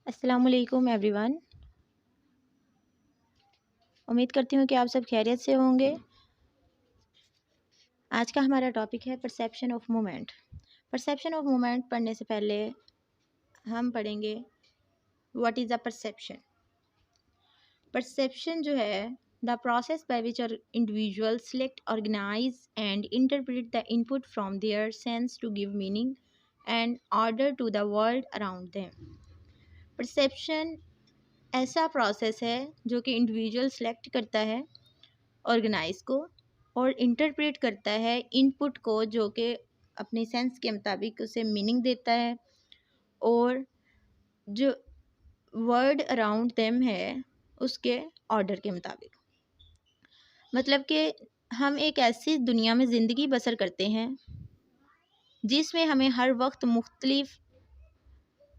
السلام علیکم every one, امید کرتی ہوں کہ آپ سب خیریت سے ہوں گے۔ آج کا ہمارا ٹاپک ہے perception of movement. Perception of movement پڑھنے سے پہلے ہم پڑھیں گے what is a perception. Perception جو ہے the process by which individual select organise and interpret the input from their sense to give meaning and order to the world around them. Perception ایسا process ہے جو کہ individual select کرتا ہے organise کو اور انٹرپریٹ کرتا ہے ان پٹ کو، جو کہ اپنی سینس کے مطابق اسے میننگ دیتا ہے، اور جو ورڈ اراؤنڈ دیم ہے اس کے آرڈر کے مطابق۔ مطلب کہ ہم ایک ایسی دنیا میں زندگی بسر کرتے ہیں جس میں ہمیں ہر وقت مختلف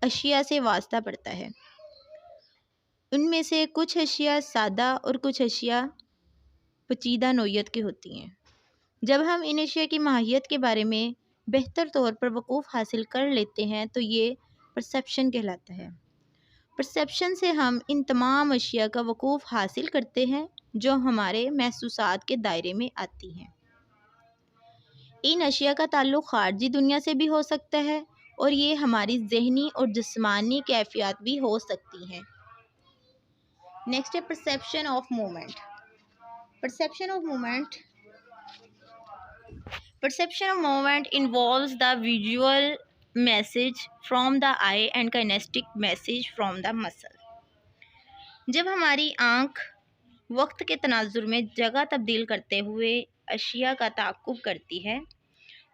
اشیاء سے واسطہ پڑتا ہے۔ ان میں سے کچھ اشیاء سادہ اور کچھ اشیاء پیچیدہ نوعیت کی ہوتی ہیں۔ جب ہم ان اشیاء کی ماہیت کے بارے میں بہتر طور پر وقوف حاصل کر لیتے ہیں تو یہ پرسیپشن کہلاتا ہے۔ پرسیپشن سے ہم ان تمام اشیاء کا وقوف حاصل کرتے ہیں جو ہمارے محسوسات کے دائرے میں آتی ہیں۔ ان اشیاء کا تعلق خارجی دنیا سے بھی ہو سکتا ہے اور یہ ہماری ذہنی اور جسمانی کیفیات بھی ہو سکتی ہیں۔ نیکسٹ ہے perception of moment. Perception of movement involves the visual message from the eye and kinesthetic message from the muscle۔ جب ہماری آنکھ وقت کے تناظر میں جگہ تبدیل کرتے ہوئے اشیاء کا تعاقب کرتی ہے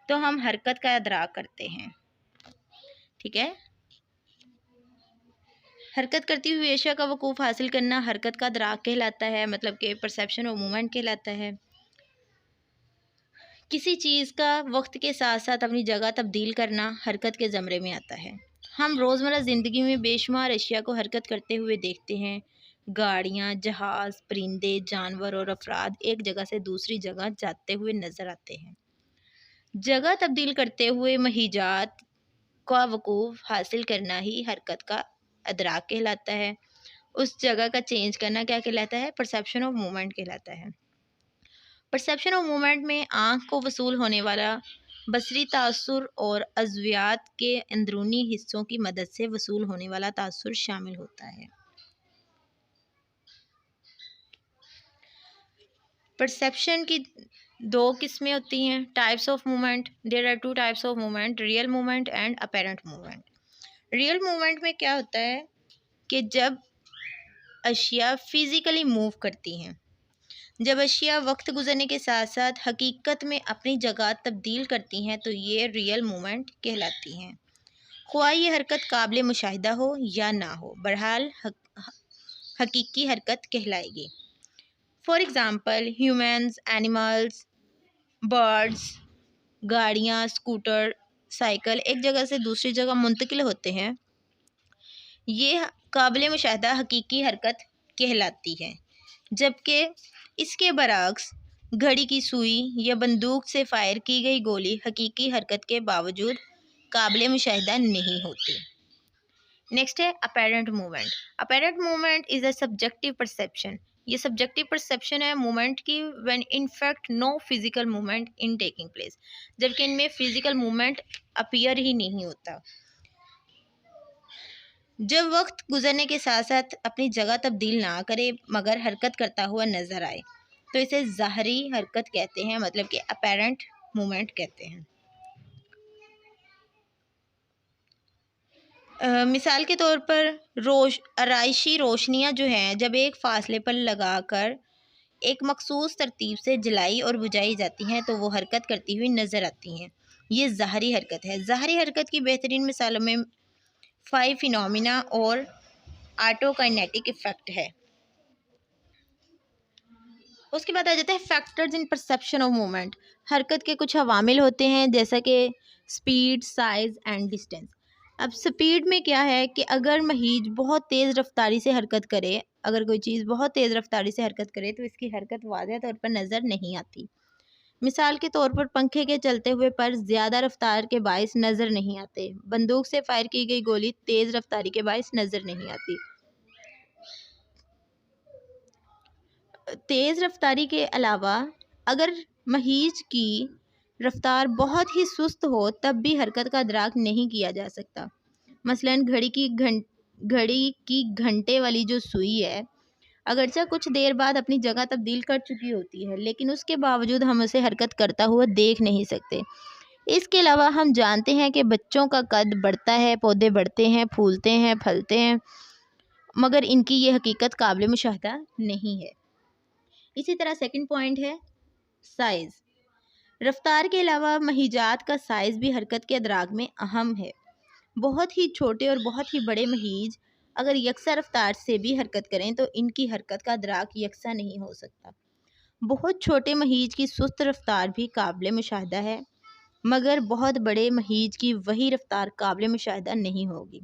تو ہم حرکت کا ادراک کرتے ہیں۔ ٹھیک ہے، حرکت کرتی ہوئی اشیاء کا وقوف حاصل کرنا حرکت کا ادراک کہلاتا ہے، مطلب کہ پرسیپشن آف مومنٹ کہلاتا ہے۔ کسی چیز کا وقت کے ساتھ ساتھ اپنی جگہ تبدیل کرنا حرکت کے زمرے میں آتا ہے۔ ہم روزمرہ زندگی میں بے شمار اشیاء کو حرکت کرتے ہوئے دیکھتے ہیں۔ گاڑیاں، جہاز، پرندے، جانور اور افراد ایک جگہ سے دوسری جگہ جاتے ہوئے نظر آتے ہیں۔ جگہ تبدیل کرتے ہوئے مہیجات کا وقوف حاصل کرنا ہی حرکت کا ادراک کہلاتا ہے۔ اس جگہ کا چینج کرنا کیا کہلاتا ہے؟ پرسیپشن آف مومنٹ کہلاتا ہے۔ پرسیپشن آف مومنٹ میں آنکھ کو وصول ہونے والا بصری تاثر اور عضویات کے اندرونی حصوں کی مدد سے وصول ہونے والا تاثر شامل ہوتا ہے۔ پرسیپشن کی دو قسمیں ہوتی ہیں، types of movement. There are two types of movement, real movement and apparent movement. Real movement میں کیا ہوتا ہے کہ جب اشیاء فزیکلی موو کرتی ہیں، جب اشیاء وقت گزرنے کے ساتھ ساتھ حقیقت میں اپنی جگہ تبدیل کرتی ہیں تو یہ ریئل مومنٹ کہلاتی ہیں، خواہ یہ حرکت قابل مشاہدہ ہو یا نہ ہو، بہرحال حقیقی حرکت کہلائے گی۔ For example humans, animals, birds, گاڑیاں، اسکوٹر، سائیکل ایک جگہ سے دوسری جگہ منتقل ہوتے ہیں، یہ قابل مشاہدہ حقیقی حرکت کہلاتی ہے، جبکہ اس کے برعکس گھڑی کی سوئی یا بندوق سے فائر کی گئی گولی حقیقی حرکت کے باوجود قابل مشاہدہ نہیں ہوتی۔ نیکسٹ ہے apparent moment. Apparent moment is a subjective perception. یہ سبجیکٹو پرسیپشن ہے مومنٹ کی when in fact no physical movement in taking place، جبکہ ان میں فزیکل مومنٹ اپیئر ہی نہیں ہوتا۔ جب وقت گزرنے کے ساتھ ساتھ اپنی جگہ تبدیل نہ کرے مگر حرکت کرتا ہوا نظر آئے تو اسے ظاہری حرکت کہتے ہیں، مطلب کہ اپیرنٹ مومنٹ کہتے ہیں۔ مثال کے طور پر آرائشی روشنیاں جو ہیں جب ایک فاصلے پر لگا کر ایک مخصوص ترتیب سے جلائی اور بجھائی جاتی ہیں تو وہ حرکت کرتی ہوئی نظر آتی ہیں، یہ ظاہری حرکت ہے۔ ظاہری حرکت کی بہترین مثالوں میں فائیو فینومینا اور آٹو کائنیٹک ایفیکٹ ہے۔ اس کے بعد آ جاتا ہے factors in perception of moment. حرکت کے کچھ عوامل ہوتے ہیں جیسا کہ اسپیڈ، سائز اینڈ ڈسٹینس۔ اب سپیڈ میں کیا ہے کہ اگر مہیج بہت تیز رفتاری سے حرکت کرے، اگر کوئی چیز بہت تیز رفتاری سے حرکت کرے تو اس کی حرکت واضح طور پر نظر نہیں آتی۔ مثال کے طور پر پنکھے کے چلتے ہوئے پر زیادہ رفتار کے باعث نظر نہیں آتے، بندوق سے فائر کی گئی گولی تیز رفتاری کے باعث نظر نہیں آتی۔ تیز رفتاری کے علاوہ اگر مہیج کی رفتار بہت ہی سست ہو تب بھی حرکت کا ادراک نہیں کیا جا سکتا۔ مثلاً گھڑی کی گھنٹے والی جو سوئی ہے، اگرچہ کچھ دیر بعد اپنی جگہ تبدیل کر چکی ہوتی ہے، لیکن اس کے باوجود ہم اسے حرکت کرتا ہوا دیکھ نہیں سکتے۔ اس کے علاوہ ہم جانتے ہیں کہ بچوں کا قد بڑھتا ہے، پودے بڑھتے ہیں، پھولتے ہیں، پھلتے ہیں، مگر ان کی یہ حقیقت قابل مشاہدہ نہیں ہے۔ اسی طرح سیکنڈ پوائنٹ ہے سائز۔ رفتار کے علاوہ مہیجات کا سائز بھی حرکت کے ادراک میں اہم ہے۔ بہت ہی چھوٹے اور بہت ہی بڑے مہیج اگر یکساں رفتار سے بھی حرکت کریں تو ان کی حرکت کا ادراک یکساں نہیں ہو سکتا۔ بہت چھوٹے مہیج کی سست رفتار بھی قابل مشاہدہ ہے، مگر بہت بڑے مہیج کی وہی رفتار قابل مشاہدہ نہیں ہوگی۔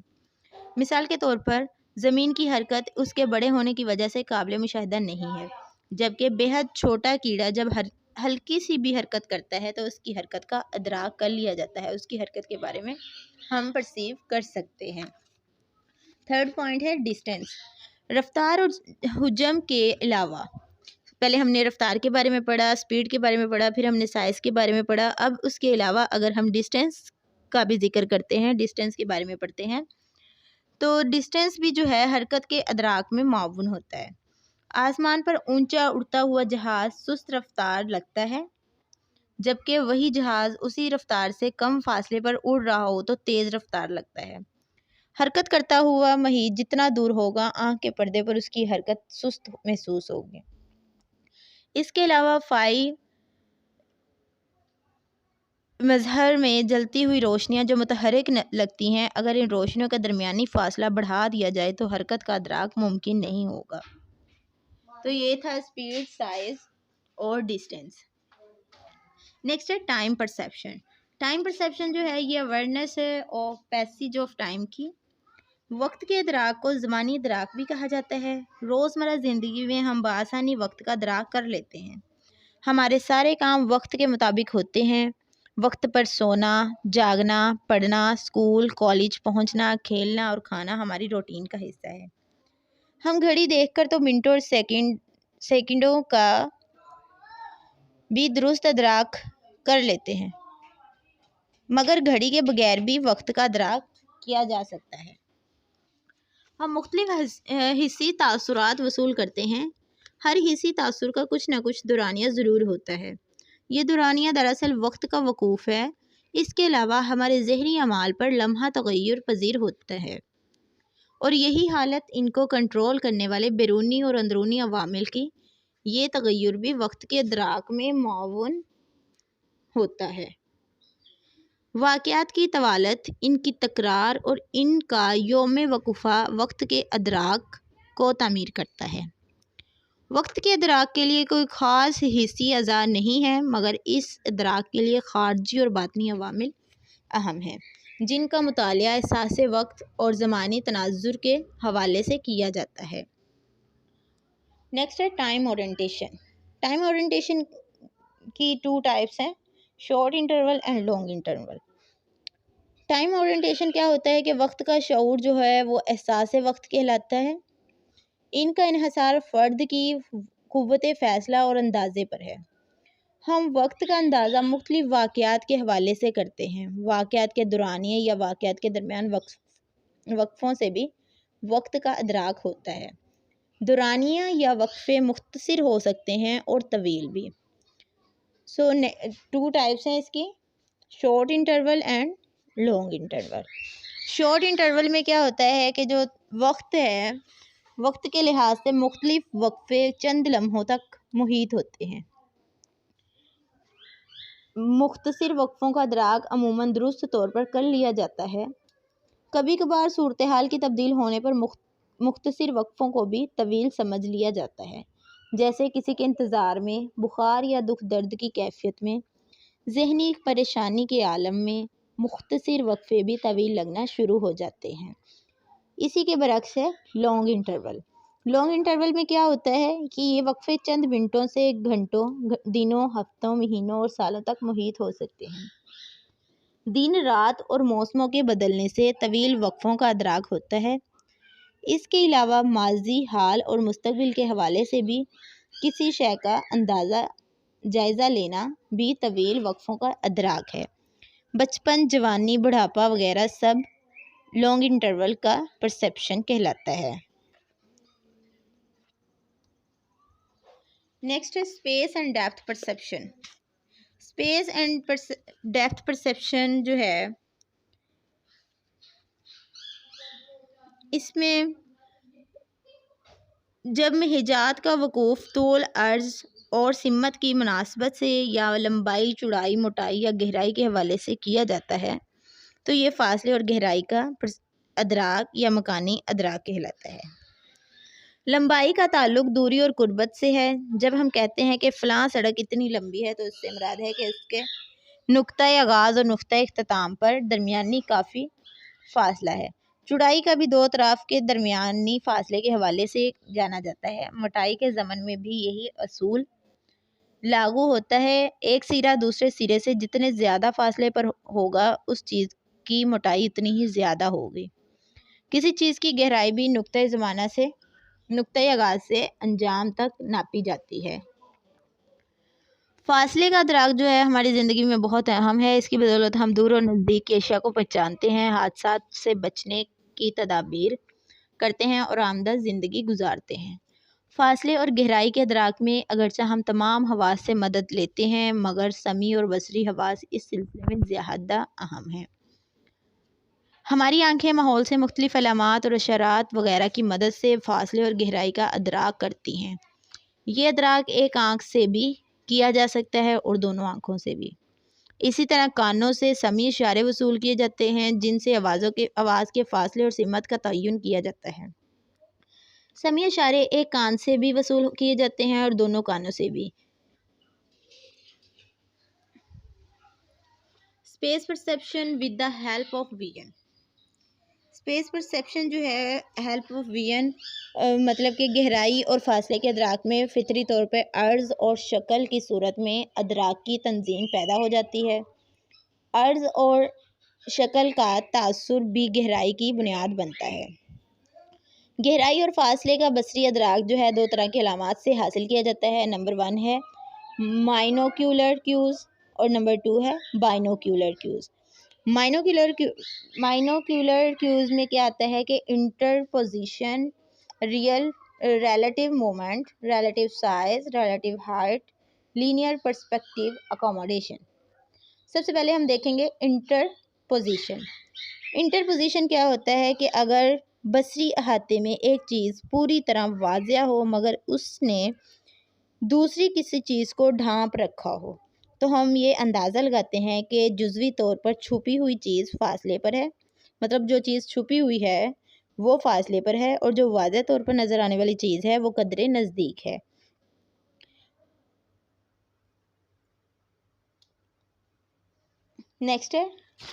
مثال کے طور پر زمین کی حرکت اس کے بڑے ہونے کی وجہ سے قابل مشاہدہ نہیں ہے، جبکہ بے حد چھوٹا کیڑا جب ہلکی سی بھی حرکت کرتا ہے تو اس کی حرکت کا ادراک کر لیا جاتا ہے، اس کی حرکت کے بارے میں ہم پرسیو کر سکتے ہیں۔ تھرڈ پوائنٹ ہے ڈسٹینس۔ رفتار اور حجم کے علاوہ پہلے ہم نے رفتار کے بارے میں پڑھا، سپیڈ کے بارے میں پڑھا، پھر ہم نے سائز کے بارے میں پڑھا۔ اب اس کے علاوہ اگر ہم ڈسٹینس کا بھی ذکر کرتے ہیں، ڈسٹینس کے بارے میں پڑھتے ہیں، تو ڈسٹینس بھی جو ہے حرکت کے ادراک میں معاون ہوتا ہے۔ آسمان پر اونچا اڑتا ہوا جہاز سست رفتار لگتا ہے، جبکہ وہی جہاز اسی رفتار سے کم فاصلے پر اڑ رہا ہو تو تیز رفتار لگتا ہے۔ حرکت کرتا ہوا مہیج جتنا دور ہوگا آنکھ کے پردے پر اس کی حرکت سست محسوس ہوگی۔ اس کے علاوہ فائی مظہر میں جلتی ہوئی روشنیاں جو متحرک لگتی ہیں، اگر ان روشنیوں کا درمیانی فاصلہ بڑھا دیا جائے تو حرکت کا ادراک ممکن نہیں ہوگا۔ تو یہ تھا سپیڈ، سائز اور ڈسٹینس۔ نیکسٹ ہے ٹائم پرسیپشن۔ ٹائم پرسیپشن جو ہے یہ اویئرنیس ہے آف پیسیج آف ٹائم کی۔ وقت کے ادراک کو زمانی ادراک بھی کہا جاتا ہے۔ روزمرہ زندگی میں ہم بآسانی وقت کا ادراک کر لیتے ہیں۔ ہمارے سارے کام وقت کے مطابق ہوتے ہیں۔ وقت پر سونا، جاگنا، پڑھنا، اسکول، کالج پہنچنا، کھیلنا اور کھانا ہماری روٹین کا حصہ ہے۔ ہم گھڑی دیکھ کر تو منٹوں اور سیکنڈوں کا بھی درست ادراک کر لیتے ہیں، مگر گھڑی کے بغیر بھی وقت کا ادراک کیا جا سکتا ہے۔ ہم مختلف حسی تاثرات وصول کرتے ہیں۔ ہر حسی تاثر کا کچھ نہ کچھ دورانیہ ضرور ہوتا ہے۔ یہ دورانیہ دراصل وقت کا وقوف ہے۔ اس کے علاوہ ہمارے ذہنی اعمال پر لمحہ تغیر پذیر ہوتا ہے، اور یہی حالت ان کو کنٹرول کرنے والے بیرونی اور اندرونی عوامل کی یہ تغیر بھی وقت کے ادراک میں معاون ہوتا ہے۔ واقعات کی طوالت، ان کی تکرار اور ان کا یوم وقوفہ وقت کے ادراک کو تعمیر کرتا ہے۔ وقت کے ادراک کے لیے کوئی خاص حسی اعضاء نہیں ہے، مگر اس ادراک کے لیے خارجی اور باطنی عوامل اہم ہیں، جن کا مطالعہ احساس وقت اور زمانی تناظر کے حوالے سے کیا جاتا ہے۔ نیکسٹ ہے ٹائم اورینٹیشن۔ ٹائم اورینٹیشن کی 2 ٹائپس ہیں، short interval and long interval. Time orientation کیا ہوتا ہے کہ وقت کا شعور جو ہے وہ احساس وقت کہلاتا ہے۔ ان کا انحصار فرد کی قوت فیصلہ اور اندازے پر ہے۔ ہم وقت کا اندازہ مختلف واقعات کے حوالے سے کرتے ہیں۔ واقعات کے دورانیے یا واقعات کے درمیان وقفوں سے بھی وقت کا ادراک ہوتا ہے۔ دورانیہ یا وقفے مختصر ہو سکتے ہیں اور طویل بھی۔ 2 ٹائپس ہیں اس کی، short interval and long interval. Short interval میں کیا ہوتا ہے کہ جو وقت ہے، وقت کے لحاظ سے مختلف وقفے چند لمحوں تک محیط ہوتے ہیں۔ مختصر وقفوں کا ادراک عموماً درست طور پر کر لیا جاتا ہے۔ کبھی کبھار صورتحال کی تبدیل ہونے پر مختصر وقفوں کو بھی طویل سمجھ لیا جاتا ہے، جیسے کسی کے انتظار میں، بخار یا دکھ درد کی کیفیت میں، ذہنی پریشانی کے عالم میں مختصر وقفے بھی طویل لگنا شروع ہو جاتے ہیں۔ اسی کے برعکس ہے لانگ انٹرول۔ لانگ انٹرول میں کیا ہوتا ہے کہ یہ وقفے چند منٹوں سے گھنٹوں، دنوں، ہفتوں، مہینوں اور سالوں تک محیط ہو سکتے ہیں۔ دن رات اور موسموں کے بدلنے سے طویل وقفوں کا ادراک ہوتا ہے۔ اس کے علاوہ ماضی، حال اور مستقبل کے حوالے سے بھی کسی شے کا جائزہ لینا بھی طویل وقفوں کا ادراک ہے۔ بچپن، جوانی، بڑھاپا وغیرہ سب لانگ انٹرول کا پرسیپشن کہلاتا ہے۔ نیکسٹ ہے space and depth perception. Space and depth perception جو ہے اس میں جب محیطات کا وقوف طول، عرض اور سمت کی مناسبت سے یا لمبائی، چوڑائی، موٹائی یا گہرائی کے حوالے سے کیا جاتا ہے تو یہ فاصلے اور گہرائی کا ادراک یا مکانی ادراک کہلاتا ہے۔ لمبائی کا تعلق دوری اور قربت سے ہے۔ جب ہم کہتے ہیں کہ فلاں سڑک اتنی لمبی ہے تو اس سے مراد ہے کہ اس کے نقطۂ آغاز اور نقطۂ اختتام پر درمیانی کافی فاصلہ ہے۔ چوڑائی کا بھی دو اطراف کے درمیانی فاصلے کے حوالے سے جانا جاتا ہے۔ موٹائی کے ضمن میں بھی یہی اصول لاگو ہوتا ہے۔ ایک سرا دوسرے سرے سے جتنے زیادہ فاصلے پر ہوگا اس چیز کی موٹائی اتنی ہی زیادہ ہوگی۔ کسی چیز کی گہرائی بھی نقطۂ آغاز سے انجام تک ناپی جاتی ہے۔ فاصلے کا ادراک جو ہے ہماری زندگی میں بہت اہم ہے۔ اس کی بدولت ہم دور اور نزدیک کی اشیاء کو پہچانتے ہیں، حادثات سے بچنے کی تدابیر کرتے ہیں اور آمدہ زندگی گزارتے ہیں۔ فاصلے اور گہرائی کے ادراک میں اگرچہ ہم تمام حواس سے مدد لیتے ہیں مگر سمیع اور بصری حواس اس سلسلے میں زیادہ اہم ہیں۔ ہماری آنکھیں ماحول سے مختلف علامات اور اشارات وغیرہ کی مدد سے فاصلے اور گہرائی کا ادراک کرتی ہیں۔ یہ ادراک ایک آنکھ سے بھی کیا جا سکتا ہے اور دونوں آنکھوں سے بھی۔ اسی طرح کانوں سے سمیع اشارے وصول کیے جاتے ہیں جن سے آواز کے فاصلے اور سمت کا تعین کیا جاتا ہے۔ سمیع اشارے ایک کان سے بھی وصول کیے جاتے ہیں اور دونوں کانوں سے بھی۔ Space perception with the help of vision. Space perception جو ہے ہیلپ آف ویژن مطلب کہ گہرائی اور فاصلے کے ادراک میں فطری طور پر عرض اور شکل کی صورت میں ادراک کی تنظیم پیدا ہو جاتی ہے۔ عرض اور شکل کا تاثر بھی گہرائی کی بنیاد بنتا ہے۔ گہرائی اور فاصلے کا بصری ادراک جو ہے دو طرح کی علامات سے حاصل کیا جاتا ہے۔ نمبر 1 ہے مائنوکیولر کیوز اور نمبر 2 ہے بائنوکیولر کیوز۔ مائنوکیولر کیوز میں کیا آتا ہے کہ interposition, relative movement, relative size, relative height, linear perspective accommodation. سب سے پہلے ہم دیکھیں گے انٹرپوزیشن۔ انٹرپوزیشن کیا ہوتا ہے کہ اگر بصری احاطے میں ایک چیز پوری طرح واضح ہو مگر اس نے دوسری کسی چیز کو ڈھانپ رکھا ہو تو ہم یہ اندازہ لگاتے ہیں کہ جزوی طور پر چھپی ہوئی چیز فاصلے پر ہے، مطلب جو چیز چھپی ہوئی ہے وہ فاصلے پر ہے اور جو واضح طور پر نظر آنے والی چیز ہے وہ قدرے نزدیک ہے۔ نیکسٹ ہے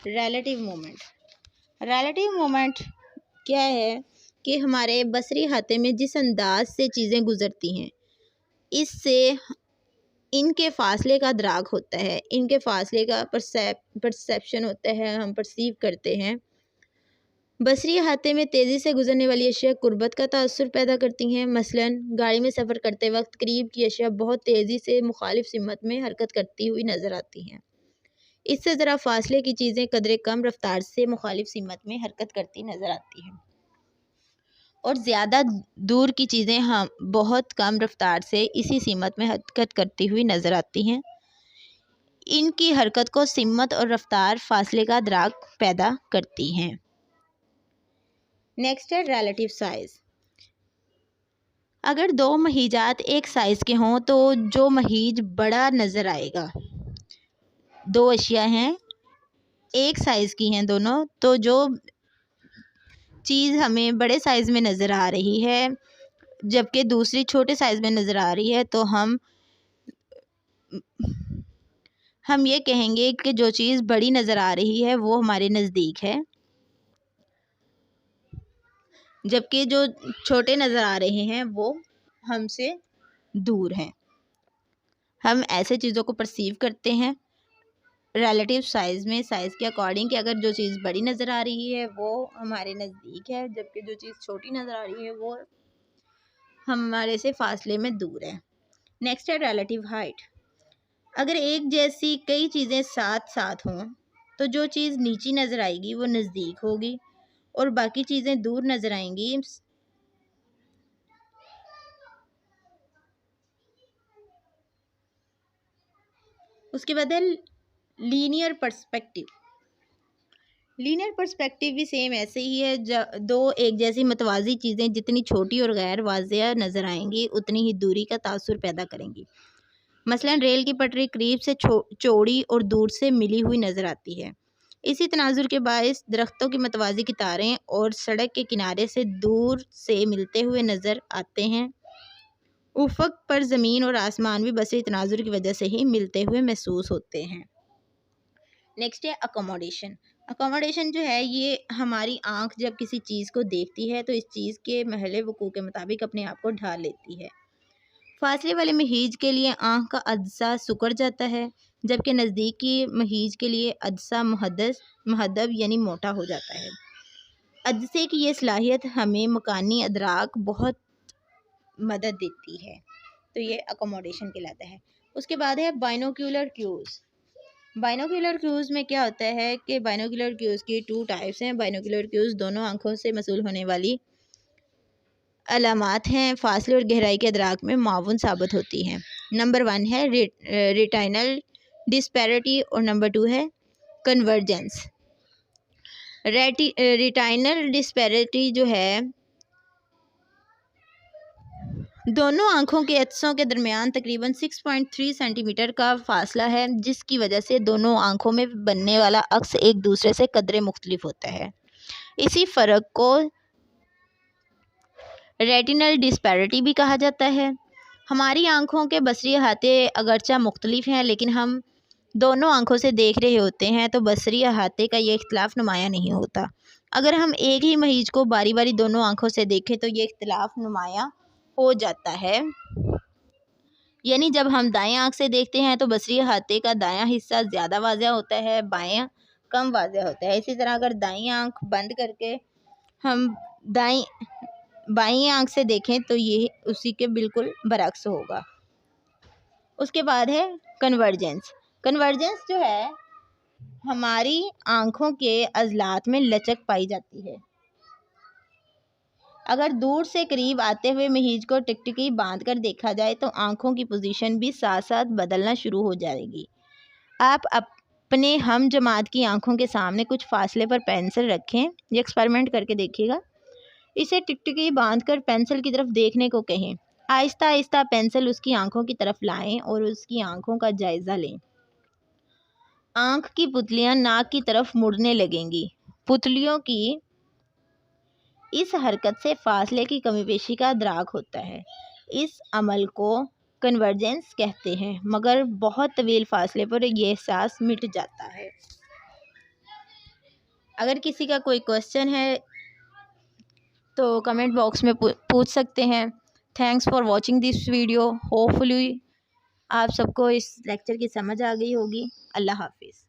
ریلیٹیو مومنٹ۔ ریلیٹیو مومنٹ کیا ہے کہ ہمارے بصری احاطے میں جس انداز سے چیزیں گزرتی ہیں اس سے ان کے فاصلے کا ادراک ہوتا ہے، ان کے فاصلے کا پرسیپشن ہوتا ہے، ہم پرسیو کرتے ہیں۔ بصری احاطے میں تیزی سے گزرنے والی اشیاء قربت کا تاثر پیدا کرتی ہیں۔ مثلاً گاڑی میں سفر کرتے وقت قریب کی اشیاء بہت تیزی سے مخالف سمت میں حرکت کرتی ہوئی نظر آتی ہیں، اس سے ذرا فاصلے کی چیزیں قدرے کم رفتار سے مخالف سمت میں حرکت کرتی نظر آتی ہیں، اور زیادہ دور کی چیزیں بہت کم رفتار سے اسی سمت میں حرکت کرتی ہوئی نظر آتی ہیں۔ ان کی حرکت کو سمت اور رفتار فاصلے کا ادراک پیدا کرتی ہیں۔ نیکسٹ ہے ریلیٹیو سائز۔ اگر دو مہیجات ایک سائز کے ہوں تو جو مہیج بڑا نظر آئے گا، دو اشیاء ہیں ایک سائز کی ہیں دونوں، تو جو چیز ہمیں بڑے سائز میں نظر آ رہی ہے جبکہ دوسری چھوٹے سائز میں نظر آ رہی ہے تو ہم یہ کہیں گے کہ جو چیز بڑی نظر آ رہی ہے وہ ہمارے نزدیک ہے۔ جبکہ جو چھوٹے نظر آ رہے ہیں وہ ہم سے دور ہیں۔ ہم ایسے چیزوں کو پرسیو کرتے ہیں ریلیٹیو سائز میں، سائز کے اکارڈنگ، کہ اگر جو چیز بڑی نظر آ رہی ہے وہ ہمارے نزدیک ہے، جبکہ جو چیز چھوٹی نظر آ رہی ہے وہ ہمارے سے فاصلے میں دور ہے۔ نیکسٹ ہے ریلیٹیو ہائٹ۔ اگر ایک جیسی کئی چیزیں ساتھ ساتھ ہوں تو جو چیز نیچی نظر آئے گی وہ نزدیک ہوگی اور باقی چیزیں دور نظر آئیں گی۔ اس کے بعد ہے لینئر پرسپیکٹیو۔ لینئر پرسپیکٹیو بھی سیم ایسے ہی ہے، دو ایک جیسی متوازی چیزیں جتنی چھوٹی اور غیر واضح نظر آئیں گی اتنی ہی دوری کا تاثر پیدا کریں گی۔ مثلا ریل کی پٹری قریب سے چوڑی اور دور سے ملی ہوئی نظر آتی ہے۔ اسی تناظر کے باعث درختوں کی متوازی قطاریں اور سڑک کے کنارے سے دور سے ملتے ہوئے نظر آتے ہیں۔ افق پر زمین اور آسمان بھی بصری تناظر کی وجہ سے ہی ملتے ہوئے محسوس ہوتے ہیں۔ نیکسٹ ہے اکوموڈیشن۔ اکوموڈیشن جو ہے یہ ہماری آنکھ جب کسی چیز کو دیکھتی ہے تو اس چیز کے محل وقوع کے مطابق اپنے آپ کو ڈھال لیتی ہے۔ فاصلے والے مہیج کے لیے آنکھ کا عدسہ سکڑ جاتا ہے، جبکہ نزدیک کی مہیج کے لیے عدسہ محدب یعنی موٹا ہو جاتا ہے۔ عدسے کی یہ صلاحیت ہمیں مکانی ادراک بہت مدد دیتی ہے، تو یہ اکوموڈیشن کہلاتا ہے۔ اس کے بعد ہے بائنوکیولر کیوز۔ بائنوکیولر کیوز میں کیا ہوتا ہے کہ بائنوکیولر کیوز کی 2 ٹائپس ہیں۔ بائنوکیولر کیوز دونوں آنکھوں سے موصول ہونے والی علامات ہیں، فاصلے اور گہرائی کے ادراک میں معاون ثابت ہوتی ہیں۔ نمبر 1 ہے ریٹائنل ڈسپیرٹی اور نمبر 2 ہے کنورجنس۔ ریٹائنل ڈسپیرٹی جو ہے دونوں آنکھوں کے عدسوں کے درمیان تقریباً 6.3 سینٹی میٹر کا فاصلہ ہے، جس کی وجہ سے دونوں آنکھوں میں بننے والا عکس ایک دوسرے سے قدرے مختلف ہوتا ہے۔ اسی فرق کو ریٹینل ڈسپیرٹی بھی کہا جاتا ہے۔ ہماری آنکھوں کے بصری احاطے اگرچہ مختلف ہیں لیکن ہم دونوں آنکھوں سے دیکھ رہے ہوتے ہیں تو بصری احاطے کا یہ اختلاف نمایاں نہیں ہوتا۔ اگر ہم ایک ہی مہیج کو باری باری دونوں آنکھوں سے دیکھیں تو یہ اختلاف نمایاں ہو جاتا ہے، یعنی جب ہم دائیں آنکھ سے دیکھتے ہیں تو بصری احاطے کا دایاں حصہ زیادہ واضح ہوتا ہے، بائیں کم واضح ہوتا ہے۔ اسی طرح اگر دائیں آنکھ بند کر کے ہم بائیں آنکھ سے دیکھیں تو یہ اسی کے بالکل برعکس ہوگا۔ اس کے بعد ہے کنورجنس۔ کنورجنس جو ہے ہماری آنکھوں کے عضلات میں لچک پائی جاتی ہے۔ اگر دور سے قریب آتے ہوئے مہیج کو ٹکٹکی باندھ کر دیکھا جائے تو آنکھوں کی پوزیشن بھی ساتھ ساتھ بدلنا شروع ہو جائے گی۔ آپ اپنے ہم جماعت کی آنکھوں کے سامنے کچھ فاصلے پر پینسل رکھیں، یہ ایکسپیریمنٹ کر کے دیکھیے گا۔ اسے ٹکٹکی باندھ کر پینسل کی طرف دیکھنے کو کہیں۔ آہستہ آہستہ پینسل اس کی آنکھوں کی طرف لائیں اور اس کی آنکھوں کا جائزہ لیں۔ آنکھ کی پتلیاں ناک کی طرف مڑنے لگیں گی۔ پتلیوں کی اس حرکت سے فاصلے کی کمی بیشی کا ادراک ہوتا ہے۔ اس عمل کو کنورجنس کہتے ہیں، مگر بہت طویل فاصلے پر یہ احساس مٹ جاتا ہے۔ اگر کسی کا کوئی کوسچن ہے تو کمنٹ باکس میں پوچھ سکتے ہیں۔ Thanks for watching this video. Hopefully آپ سب کو اس لیکچر کی سمجھ آ گئی ہوگی۔ اللہ حافظ۔